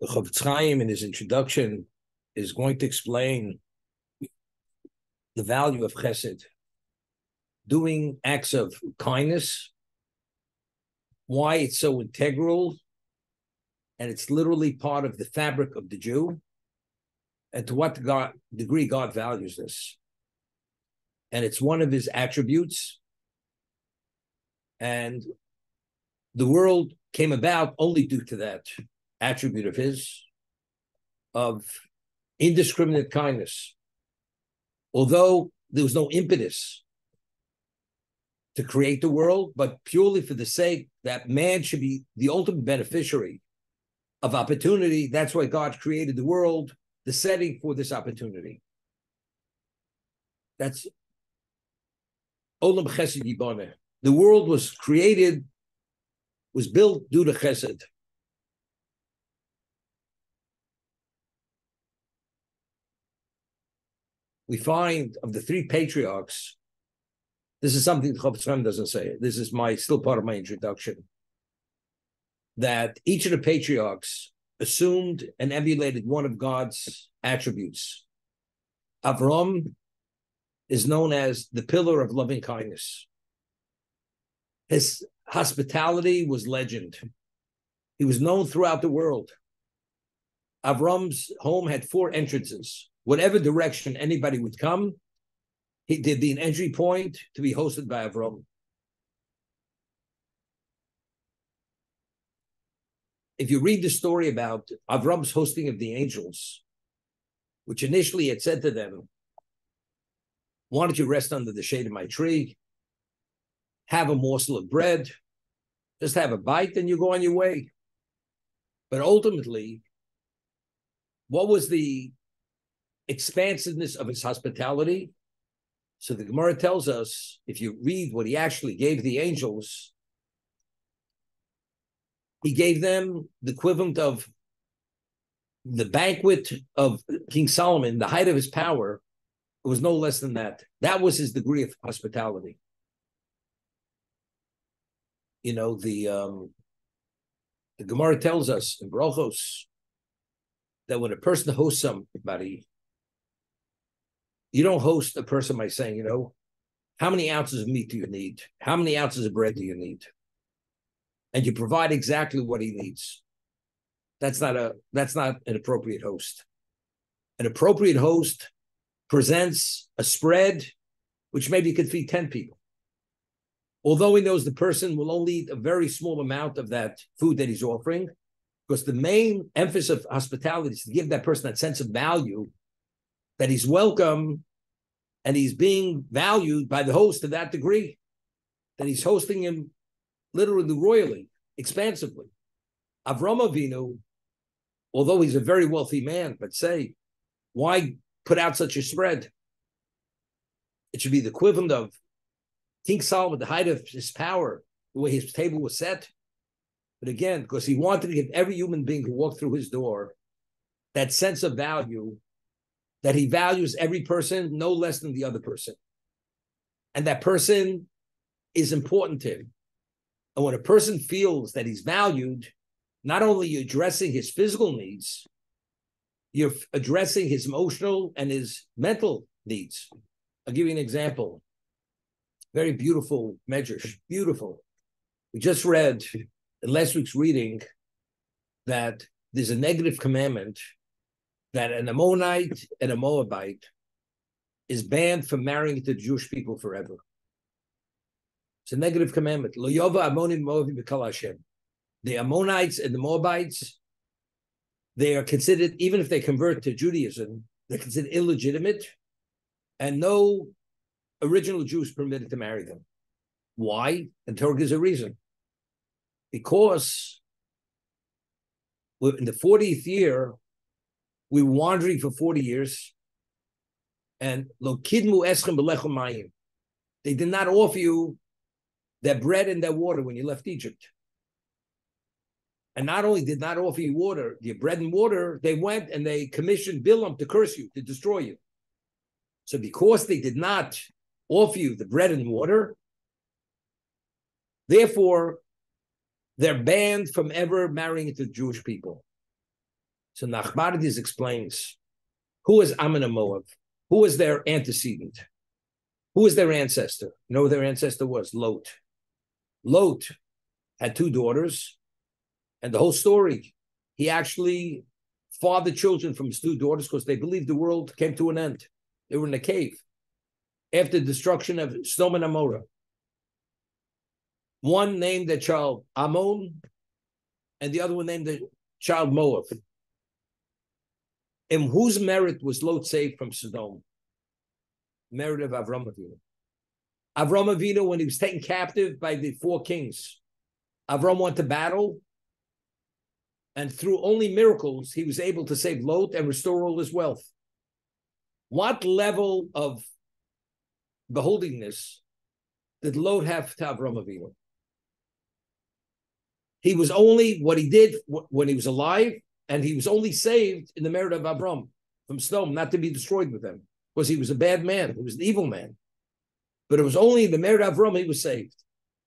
The Chofetz Chaim in his introduction is going to explain the value of Chesed, doing acts of kindness, why it's so integral, and it's literally part of the fabric of the Jew, and to what degree God values this. And it's one of his attributes. And the world came about only due to that attribute of his, of indiscriminate kindness. Although there was no impetus to create the world, but purely for the sake that man should be the ultimate beneficiary of opportunity. That's why God created the world, the setting for this opportunity. That's Olam Chesed Yiboneh. The world was created, was built due to Chesed. We find of the three patriarchs, this is something the Chofetz Chaim doesn't say. This is still part of my introduction. That each of the patriarchs assumed and emulated one of God's attributes. Avram is known as the pillar of loving kindness. His hospitality was legend. He was known throughout the world. Avram's home had 4 entrances. Whatever direction anybody would come, there'd be an entry point to be hosted by Avram. If you read the story about Avram's hosting of the angels, which initially had said to them, why don't you rest under the shade of my tree, have a morsel of bread, just have a bite, and you go on your way. But ultimately, what was the expansiveness of his hospitality? So the Gemara tells us, if you read what he actually gave the angels, he gave them the equivalent of the banquet of King Solomon, the height of his power. It was no less than that. That was his degree of hospitality. You know, the Gemara tells us in Brochos that when a person hosts somebody, you don't host a person by saying, how many ounces of meat do you need? How many ounces of bread do you need? And you provide exactly what he needs. That's not an appropriate host. An appropriate host presents a spread which maybe could feed 10 people. Although he knows the person will only eat a very small amount of that food that he's offering, because the main emphasis of hospitality is to give that person that sense of value, that he's welcome and he's being valued by the host to that degree, that he's hosting him literally royally, expansively. Avram Avinu, although he's a very wealthy man, but say, why put out such a spread? It should be the equivalent of King Solomon, the height of his power, the way his table was set. But again, because he wanted to give every human being who walked through his door that sense of value, that he values every person no less than the other person. And that person is important to him. And when a person feels that he's valued, not only are you addressing his physical needs, you're addressing his emotional and his mental needs. I'll give you an example. Very beautiful medrash, beautiful. We just read in last week's reading that there's a negative commandment that an Ammonite and a Moabite is banned from marrying the Jewish people forever. It's a negative commandment. Lo yova Ammonim Moabim b'kol Hashem. The Ammonites and the Moabites, they are considered, even if they convert to Judaism, they're considered illegitimate, and no original Jews permitted to marry them. Why? And Torah gives a reason. Because in the 40th year, we were wandering for 40 years, and lo kidmu eschem b'lechem mayim. They did not offer you their bread and their water when you left Egypt. And not only did not offer you water, your bread and water, they went and they commissioned Bilam to curse you, to destroy you. So because they did not offer you the bread and water, therefore, they're banned from ever marrying into the Jewish people. So Nachmanides explains, who is Ammon and Moab? Who was their antecedent? Who was their ancestor? You know who their ancestor was? Lot. Lot had 2 daughters, and the whole story, he actually fathered children from his 2 daughters because they believed the world came to an end. They were in a cave after the destruction of Sodom and Amorah. One named their child Ammon, and the other one named the child Moab. In whose merit was Lot saved from Sodom? Merit of Avram Avinu. Avram Avinu, when he was taken captive by the 4 kings, Avram went to battle, and through only miracles, he was able to save Lot and restore all his wealth. What level of beholdingness did Lot have to Avram Avinu? He was only what he did when he was alive, and he was only saved in the merit of Avram from Sodom, not to be destroyed with them, because he was a bad man. He was an evil man. But it was only in the merit of Avram he was saved.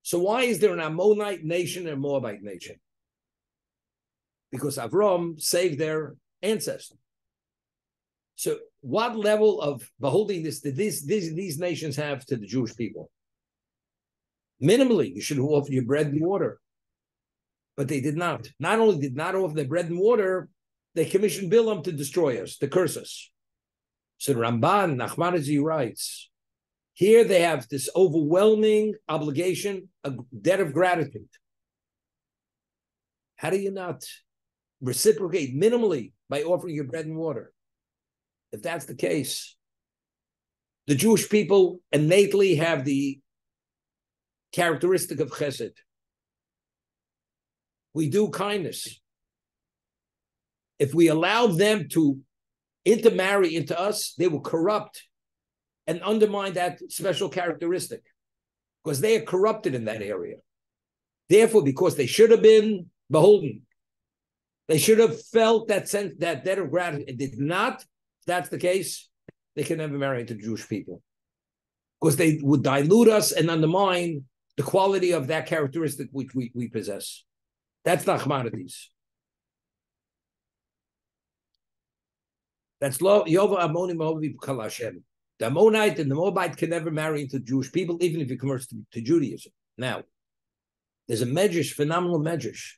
So why is there an Ammonite nation and a Moabite nation? Because Avram saved their ancestor. So what level of beholdingness did these nations have to the Jewish people? Minimally, you should offer your bread and water. But they did not. Not only did not offer their bread and water, they commissioned Bilam to destroy us, to curse us. So Ramban, Nachmanides writes, here they have this overwhelming obligation, a debt of gratitude. How do you not reciprocate minimally by offering your bread and water? If that's the case, the Jewish people innately have the characteristic of Chesed. We do kindness. If we allow them to intermarry into us, they will corrupt and undermine that special characteristic because they are corrupted in that area. Therefore, because they should have been beholden, they should have felt that sense, that debt of gratitude. It did not. If that's the case, they can never marry into Jewish people because they would dilute us and undermine the quality of that characteristic which we possess. That's Nachmanides. That's Yova Ammoni Moabi Kalashem. The Ammonite and the Moabite can never marry into Jewish people, even if he converts to Judaism. Now, there's a medrash, phenomenal medrash.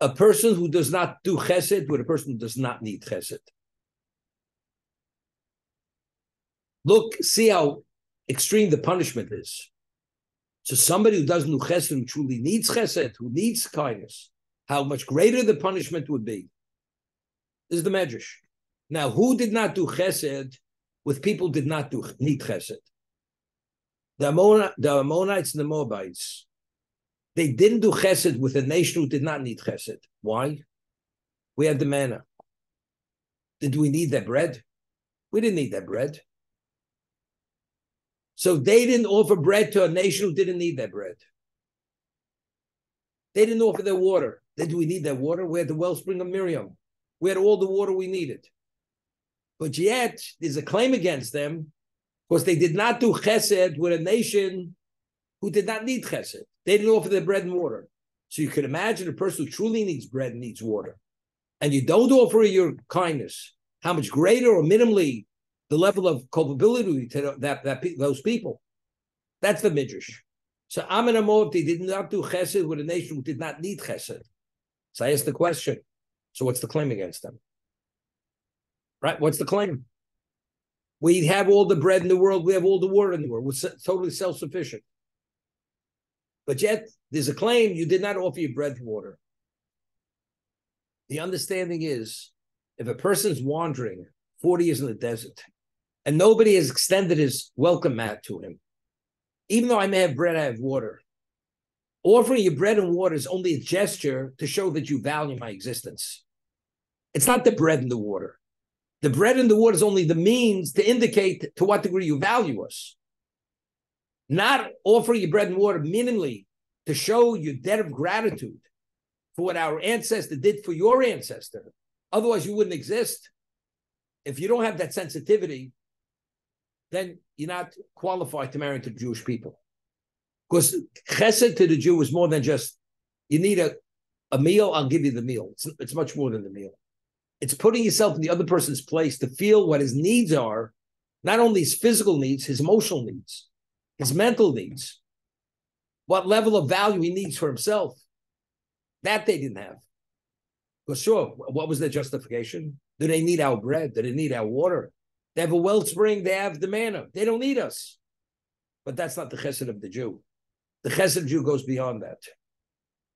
A person who does not do chesed with a person who does not need chesed. Look, see how extreme the punishment is. So somebody who doesn't do chesed, who truly needs chesed, who needs kindness, how much greater the punishment would be. This is the medrash. Now, who did not do chesed with people who did not need chesed? The Ammonites and the Moabites. They didn't do chesed with a nation who did not need chesed. Why? We had the manna. Did we need that bread? We didn't need that bread. So they didn't offer bread to a nation who didn't need that bread. They didn't offer their water. Did we need that water? We had the wellspring of Miriam. We had all the water we needed. But yet, there's a claim against them because they did not do chesed with a nation who did not need chesed. They didn't offer their bread and water. So you can imagine a person who truly needs bread and needs water, and you don't offer your kindness, how much greater or minimally the level of culpability to those people. That's the midrash. So Ammon and Moab, they did not do chesed with a nation who did not need chesed. So I asked the question, so what's the claim against them? Right? What's the claim? We have all the bread in the world. We have all the water in the world. We're totally self-sufficient. But yet, there's a claim you did not offer your bread and water. The understanding is, if a person's wandering 40 years in the desert, and nobody has extended his welcome mat to him, even though I may have bread, I have water. Offering you bread and water is only a gesture to show that you value my existence. It's not the bread and the water. The bread and the water is only the means to indicate to what degree you value us. Not offering you bread and water minimally to show your debt of gratitude for what our ancestor did for your ancestor. Otherwise, you wouldn't exist. If you don't have that sensitivity, then you're not qualified to marry into Jewish people. Because chesed to the Jew is more than just, you need a a meal, I'll give you the meal. It's much more than the meal. It's putting yourself in the other person's place to feel what his needs are, not only his physical needs, his emotional needs, his mental needs, what level of value he needs for himself. That they didn't have. Well, sure, what was their justification? Do they need our bread? Do they need our water? They have a wellspring, they have the manna. They don't need us. But that's not the chesed of the Jew. The chesed of the Jew goes beyond that.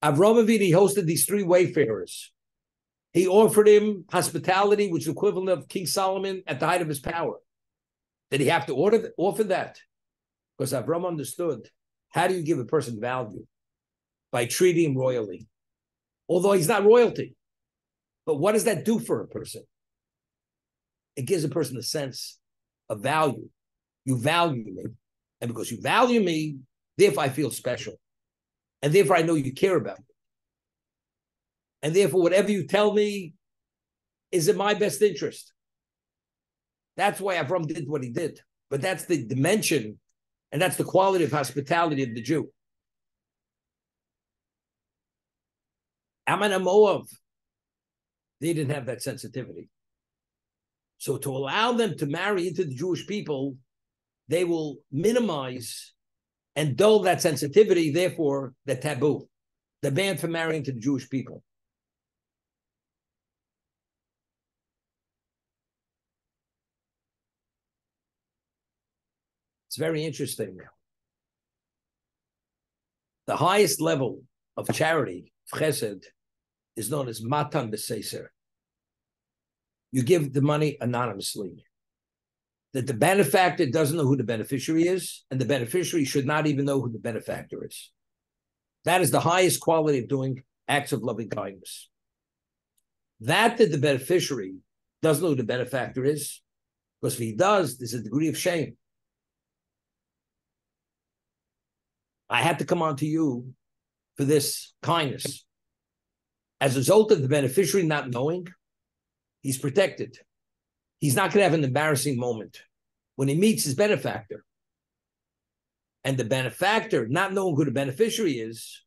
Avram Avinu hosted these three wayfarers. He offered him hospitality, which is equivalent of King Solomon at the height of his power. Did he have to offer that? Because Avram understood, how do you give a person value? By treating him royally. Although he's not royalty. But what does that do for a person? It gives a person a sense of value. You value me. And because you value me, therefore I feel special. And therefore I know you care about me. And therefore whatever you tell me is in my best interest. That's why Avram did what he did. But that's the dimension, and that's the quality of hospitality of the Jew. Ammon and Moab, they didn't have that sensitivity. So to allow them to marry into the Jewish people, they will minimize and dull that sensitivity, therefore the taboo, the ban for marrying to the Jewish people. It's very interesting. The highest level of charity, Chesed, is known as Matan B'Seiser. You give the money anonymously. That the benefactor doesn't know who the beneficiary is, and the beneficiary should not even know who the benefactor is. That is the highest quality of doing acts of loving kindness. That the beneficiary doesn't know who the benefactor is, because if he does, there's a degree of shame. I had to come on to you for this kindness. As a result of the beneficiary not knowing, he's protected. He's not going to have an embarrassing moment when he meets his benefactor. And the benefactor, not knowing who the beneficiary is,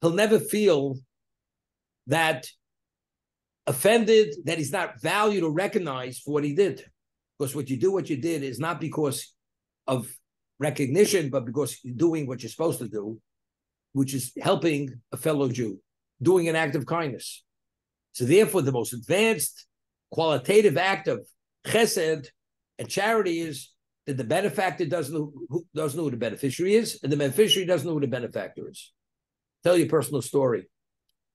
he'll never feel that offended, that he's not valued or recognized for what he did. Because what you did is not because of recognition, but because you're doing what you're supposed to do, which is helping a fellow Jew, doing an act of kindness. So therefore, the most advanced qualitative act of chesed and charity is that the benefactor doesn't know who the beneficiary is, and the beneficiary doesn't know who the benefactor is. Tell you a personal story,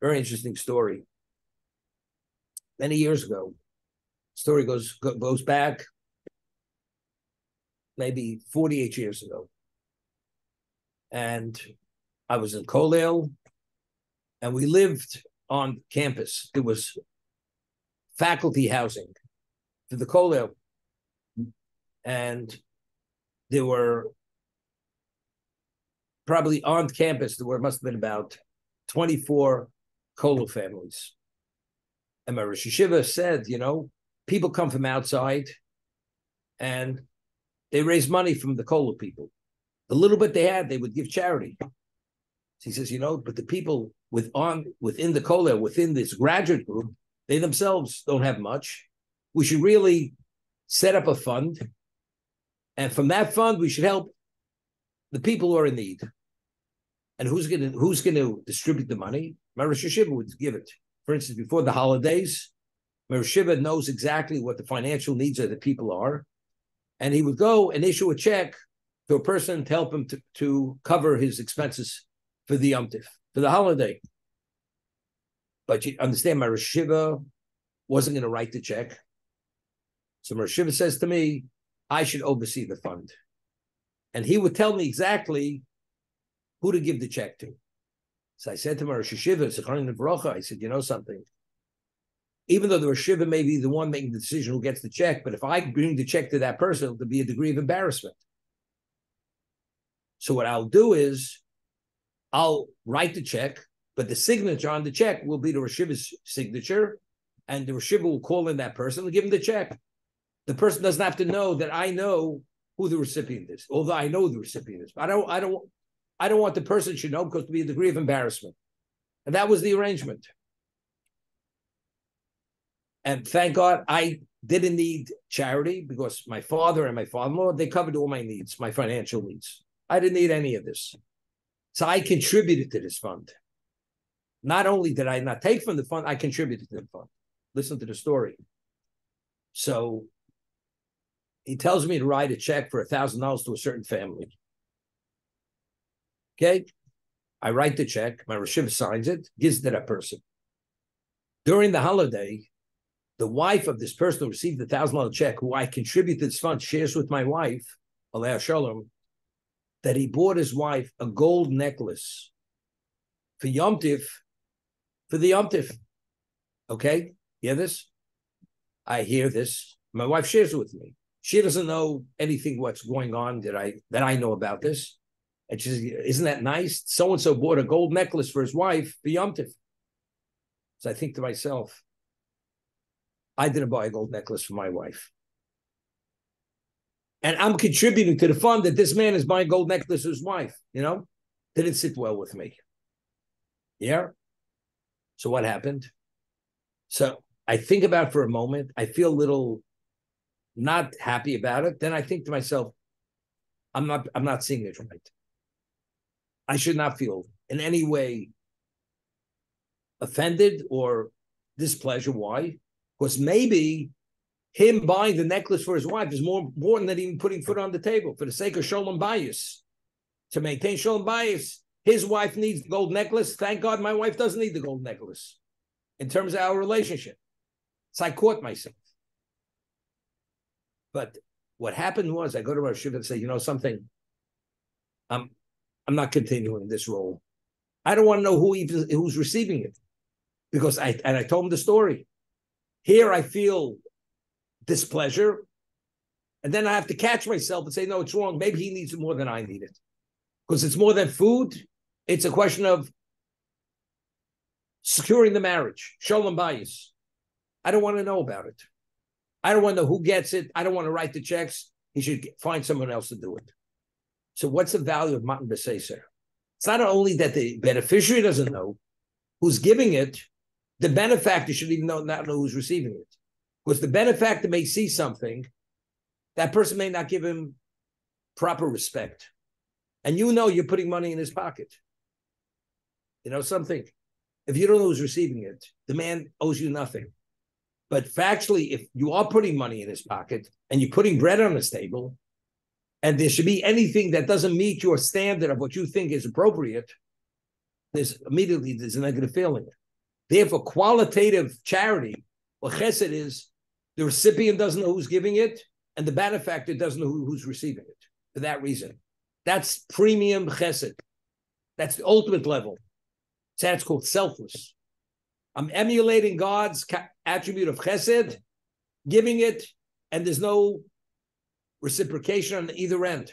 very interesting story. Many years ago, story goes back maybe 48 years ago. And I was in Kollel, and we lived on campus. It was faculty housing for the Kollel. And there were probably on campus, must have been about 24 Kollel families. And my Rosh Yeshiva said, people come from outside and they raise money from the Kollel people. The little bit they had, they would give charity. So he says, but the people within the Kollel, within this graduate group, they themselves don't have much. We should really set up a fund. And from that fund, we should help the people who are in need. And who's going to distribute the money? My Rosh Yeshiva would give it. For instance, before the holidays, my Rosh Yeshiva knows exactly what the financial needs of the people are. And he would go and issue a check to a person to help him to cover his expenses for the Yom Tif, for the holiday. But you understand, my Rosh Yeshiva wasn't going to write the check. So my Rosh Yeshiva says to me, I should oversee the fund. And he would tell me exactly who to give the check to. So I said to my Rosh Yeshiva, Zechariah V'rocha, I said, something? Even though the Rosh Yeshiva may be the one making the decision who gets the check, but if I bring the check to that person, there'll be a degree of embarrassment. So what I'll do is I'll write the check, but the signature on the check will be the Rosh Yeshiva's signature, and the Rosh Yeshiva will call in that person and give him the check. The person doesn't have to know that I know who the recipient is, although I know the recipient is. I don't want the person should know because there'll be a degree of embarrassment. And that was the arrangement. And thank God I didn't need charity because my father and my father-in-law, they covered all my needs, my financial needs. I didn't need any of this. So I contributed to this fund. Not only did I not take from the fund, I contributed to the fund. Listen to the story. So he tells me to write a check for $1,000 to a certain family. Okay. I write the check. My Rosh signs it, gives it to that person. During the holiday, the wife of this person who received the $1,000 check, who I contribute to this fund, shares with my wife, Alei Shalom, that he bought his wife a gold necklace for Yom Tif, for the Yom Tif. Okay? Hear this? I hear this. My wife shares it with me. She doesn't know anything what's going on that I know about this. And she says, isn't that nice? So-and-so bought a gold necklace for his wife for Yom Tif. So I think to myself, I didn't buy a gold necklace for my wife. And I'm contributing to the fund that this man is buying gold necklace for his wife, Didn't sit well with me. Yeah? So what happened? So I think about it for a moment. I feel a little not happy about it. Then I think to myself, I'm not seeing it right. I should not feel in any way offended or displeasure. Why? Because maybe him buying the necklace for his wife is more important than even putting food on the table for the sake of Sholem Bayis. To maintain Sholem Bayis, his wife needs the gold necklace. Thank God my wife doesn't need the gold necklace in terms of our relationship. So I caught myself. But what happened was I go to Rosh and say, something, I'm not continuing this role. I don't want to know who's receiving it. Because I told him the story. Here I feel displeasure. And then I have to catch myself and say, no, it's wrong. Maybe he needs it more than I need it. Because it's more than food. It's a question of securing the marriage. Sholem Bayis. I don't want to know about it. I don't want to know who gets it. I don't want to write the checks. He should find someone else to do it. So what's the value of Matan B'Seser? It's not only that the beneficiary doesn't know who's giving it, the benefactor should even not know who's receiving it. Because the benefactor may see something, that person may not give him proper respect. And you're putting money in his pocket. Something. If you don't know who's receiving it, the man owes you nothing. But factually, if you are putting money in his pocket and you're putting bread on his table, and there should be anything that doesn't meet your standard of what you think is appropriate, there's a negative feeling. Therefore, qualitative charity, or chesed, is the recipient doesn't know who's giving it, and the benefactor doesn't know who's receiving it. For that reason. That's premium chesed. That's the ultimate level. So that's called selfless. I'm emulating God's attribute of chesed, giving it, and there's no reciprocation on either end.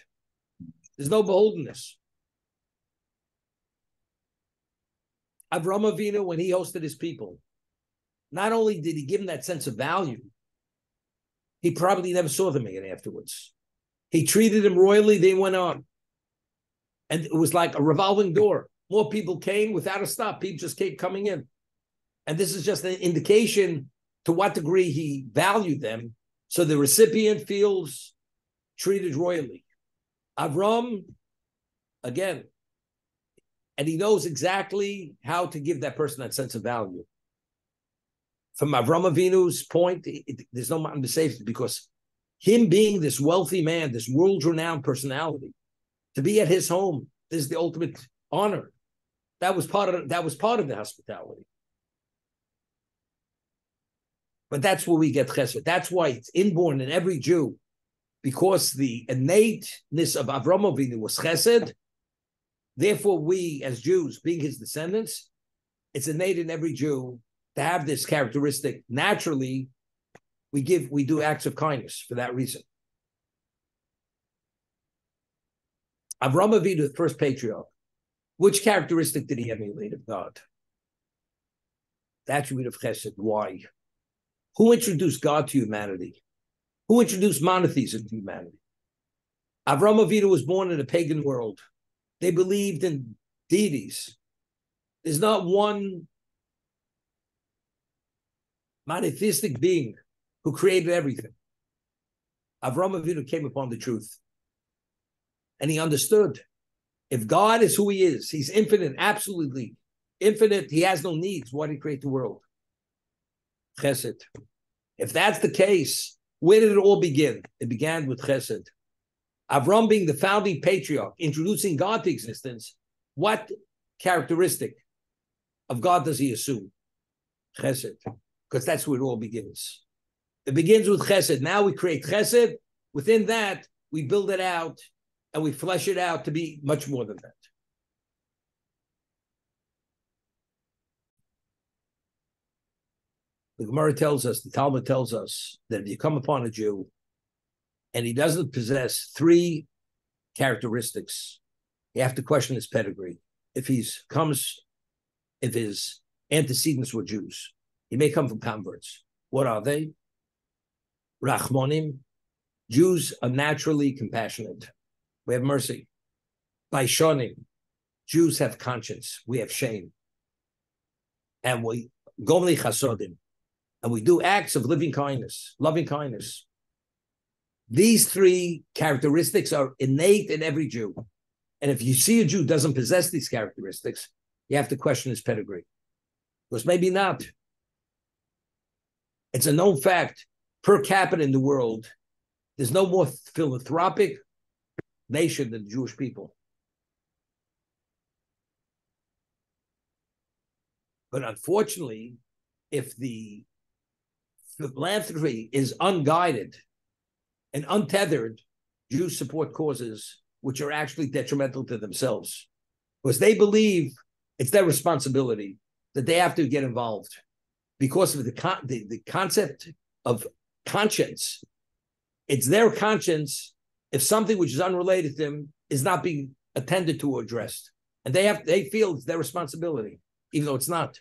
There's no beholdenness. Avraham Avinu, when he hosted his people, not only did he give them that sense of value, he probably never saw them again afterwards. He treated them royally, they went on. And it was like a revolving door. More people came without a stop. People just kept coming in. And this is just an indication to what degree he valued them. So the recipient feels treated royally. Avram, again, and he knows exactly how to give that person that sense of value. From Avram Avinu's point, there's no mountain to save because him being this wealthy man, this world-renowned personality, to be at his home, this is the ultimate honor. That was part of the hospitality. But that's where we get chesed. That's why it's inborn in every Jew, because the innateness of Avram Avinu was chesed. Therefore, we as Jews, being his descendants, it's innate in every Jew to have this characteristic. Naturally, we do acts of kindness for that reason. Avram Avinu, the first patriarch, which characteristic did he emulate of God? The attribute of chesed. Why? Who introduced God to humanity? Who introduced monotheism to humanity? Avram Avinu was born in a pagan world. They believed in deities. There's not one monotheistic being who created everything. Avraham Avinu came upon the truth. And he understood, if God is who he is, he's infinite, absolutely infinite, he has no needs, why did he create the world? Chesed. If that's the case, where did it all begin? It began with Chesed. Avram being the founding patriarch, introducing God to existence, what characteristic of God does he assume? Chesed. Because that's where it all begins. It begins with Chesed. Now we create Chesed. Within that, we build it out and we flesh it out to be much more than that. The Gemara tells us, the Talmud tells us, that if you come upon a Jew and he doesn't possess three characteristics, you have to question his pedigree. If his antecedents were Jews, he may come from converts. What are they? Rachmonim. Jews are naturally compassionate. We have mercy. Baishonim. Jews have conscience. We have shame. And we gomli chasodim. And we do acts of living kindness, loving kindness. These three characteristics are innate in every Jew. And if you see a Jew doesn't possess these characteristics, you have to question his pedigree. Because maybe not. It's a known fact, per capita in the world, there's no more philanthropic nation than the Jewish people. But unfortunately, if the philanthropy is unguided and untethered, Jews support causes which are actually detrimental to themselves, because they believe it's their responsibility, that they have to get involved because of the concept of conscience. It's their conscience if something which is unrelated to them is not being attended to or addressed. And they feel it's their responsibility, even though it's not.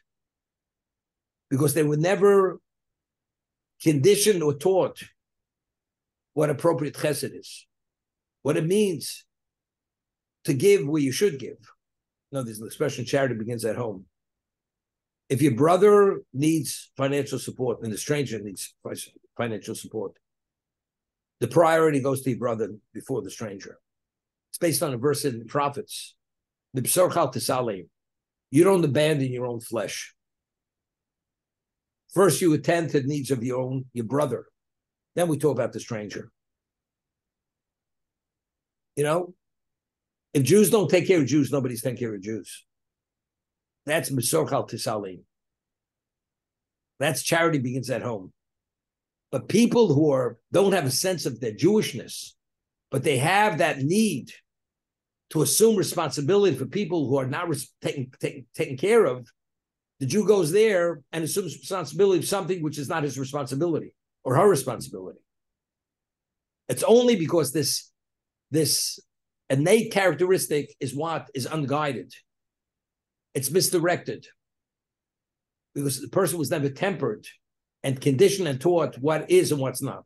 Because they were never conditioned or taught what appropriate chesed is, what it means to give where you should give. No, there's an expression, charity begins at home. If your brother needs financial support and the stranger needs financial support, the priority goes to your brother before the stranger. It's based on a verse in the prophets. You don't abandon your own flesh. First, you attend to the needs of your brother. Then we talk about the stranger. You know, if Jews don't take care of Jews, nobody's taking care of Jews. That's Misorchal Tisalim. That's charity begins at home. But people who don't have a sense of their Jewishness, but they have that need to assume responsibility for people who are not taken care of, the Jew goes there and assumes responsibility of something which is not his responsibility or her responsibility. It's only because this innate characteristic is what is unguided. It's misdirected because the person was never tempered and conditioned and taught what is and what's not.